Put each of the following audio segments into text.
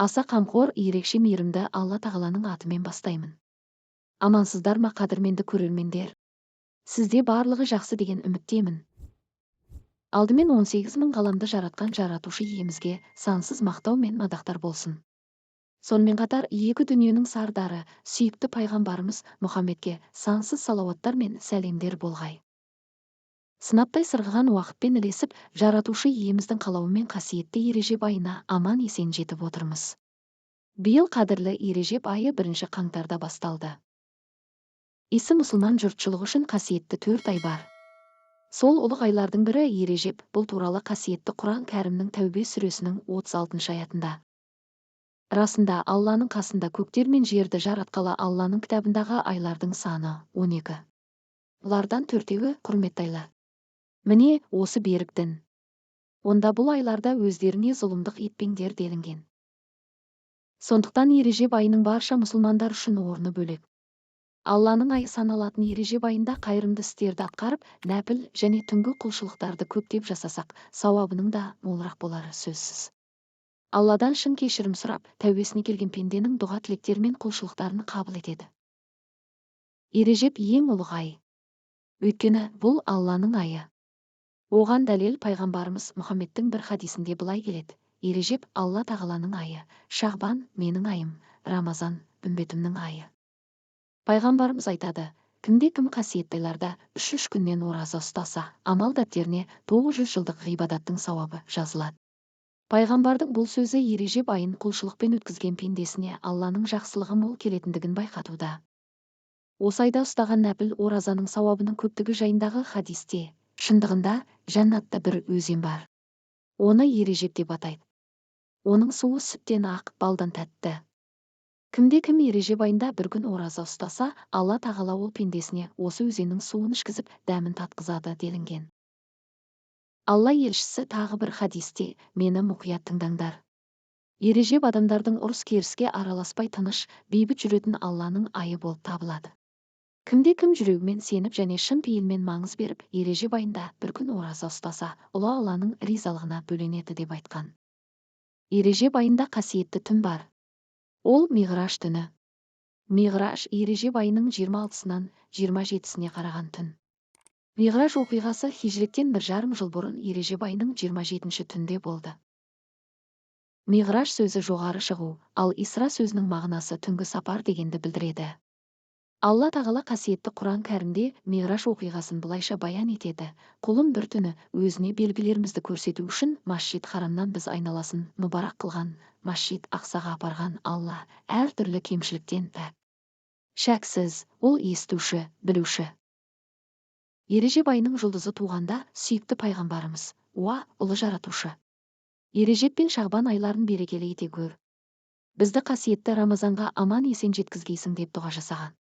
Аса қамқор, ерекше мейірімді Алла тағаланың атымен бастаймын. Амансыздар ма, қадірменді көрермендер? Сізде барлығы жақсы деген үміттемін. Алдымен 18 мың ғаламды жаратқан жаратушы иемізге сансыз мақтау мен мадақтар болсын. Сонымен қатар екі дүниенің сардары, сүйікті пайғамбарымыз Мұхаммедке сансыз салауаттар мен сәлемдер болғай. Сынаптай сырғыған уақытпен ілесіп, жаратушы иеміздің қалауымен қасиетті Ережеп айына аман есен жетіп отырмыз. Биыл қадірлі Ережеп айы 1 қаңтарда басталды. Исі мұсылман жұртшылығы үшін қасиетті 4 ай бар. Сол ұлық айлардың бірі Ережеп. Бұл туралы қасиетті Құран кәрімнің Тәубе сүресінің 36 аятында. Расында Алланың қасында көктер мен жерді жаратқалы Алланың кітабындағы айлардың саны 12. Бұлардан 4-еуі құрметті айлар. Міне осы берік дін. Онда бұл айларда өздеріне зұлымдық етпеңдер делінген. Сондықтан Ережеп айының барша мұсылмандар үшін орны бөлек. Алланың айы саналатын Ережеп айында қайырымды істерді атқарып, нәпіл және түнгі құлшылықтарды көптеп жасасақ, сауабының да молырақ болары сөзсіз. Алладан шын кешірім сұрап, тәубесіне келген пенденің дұға тілектері мен құлшылықтарын қабыл етеді. Ережеп ең ұлық ай. Өйткені бұл Алланың айы. Оған дәлел пайғамбарымыз Мұхаммедтің бір хадисінде былай келеді: Ережеп Алла тағаланың айы, Шағбан менің айым, Рамазан үмбетімнің айы. Пайғамбарымыз айтады: кімде-кім қасиетті айларда 3 күннен ораза ұстаса, амал дәптеріне 900 жылдық ғибадаттың сауабы жазылады. Пайғамбардың бұл сөзі Ережеп айын құлшылықпен өткізген пендесіне Алланың жақсылығы мол келетіндігін байқатуда. Осы айда ұстаған нәпіл оразаның сауабының көптігі жайындағы хадисте: шындығында жәннатта бір өзен бар. Оны Ережеп деп атайды. Оның суы сүттен ақ, балдан тәтті. Кімде-кім Ережеп айында бір күн ораза ұстаса, Алла тағала ол пендесіне осы өзеннің суын ішкізіп, дәмін татқызады делінген. Алла елшісі тағы бір хадисте: мені мұқият тыңдаңдар. Ережеп адамдардың ұрыс-керіске араласпай тыныш, бейбіт жүретін Алланың айы болып табылады. Кімде-кім жүрегімен сеніп және шын пейілмен маңыз беріп, Ережеп айында бір күн ораза ұстаса, ұлы Алланың ризалығына бөленеді деп айтқан. Ережеп айында қасиетті түн бар. Ол Миғраж түні. Миғраж Ережеп айының 26-сынан 27-сіне қараған түн. Миғраж оқиғасы хижреттен 1,5 жыл бұрын Ережеп айының 27-ші түнде болды. Миғраж сөзі жоғары шығу, ал Исра сөзінің мағынасы түнгі сапар дегенді білдіреді. Алла тағала қасиетті Құран кәрімде Миғраж оқиғасын былайша баян етеді: құлым бір түні өзіне белгілерімізді көрсету үшін Масжид харамнан біз айналасын мұбарак қылған Масжид Ақсаға апарған Алла әр түрлі кемшіліктен пәк. Шәксіз, ол естуші, білуші. Ережеп айының жұлдызы туғанда сүйікті пайғамбарымыз: уа, ұлы жаратушы, Ережеп пен Шағбан айларын берекелі ете көр. Бізді қасиетті Рамазанға аман есен жеткізгейсің деп дұға жасаған.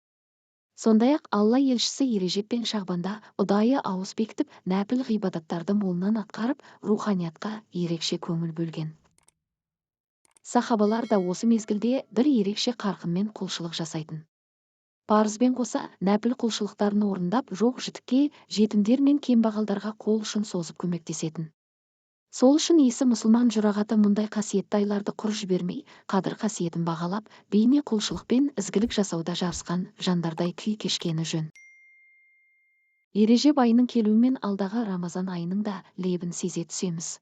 Сондай-ақ Алла елшісі Ережеп пен Шағбанда ұдайы ауыз бекітіп, нәпіл ғибадаттарды молынан атқарып, руханиятқа ерекше көңіл бөлген. Сахабалар да осы мезгілде бір ерекше қарқынмен құлшылық жасайтын. Парызбен қоса нәпіл құлшылықтарын орындап, жоқ-жітікке, жетімдер мен кембағалдарға қол ұшын созып көмектесетін. Сол үшін исі мұсылман жұрағаты мұндай қасиетті айларды құр жібермей, қадір қасиетін бағалап, бейне құлшылықпен ізгілік жасауда жарысқан жандардай күй кешкені жөн. Ережеп айының келуімен алдағы Рамазан айының да лебін сезе түсеміз.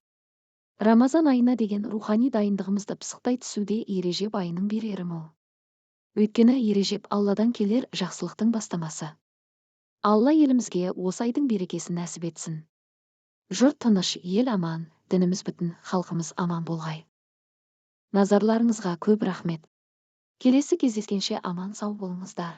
Рамазан айына деген рухани дайындығымызды пысықтай түсуде Ережеп айының берері мол. Өйткені Ережеп Алладан келер жақсылықтың бастамасы. Алла елімізге осы айдың берекесін нәсіп етсін. Жұрт тыныш, ел аман, дініміз бүтін, халқымыз аман болғай. Назарларыңызға көп рахмет. Келесі кездескенше аман сау болыңыздар.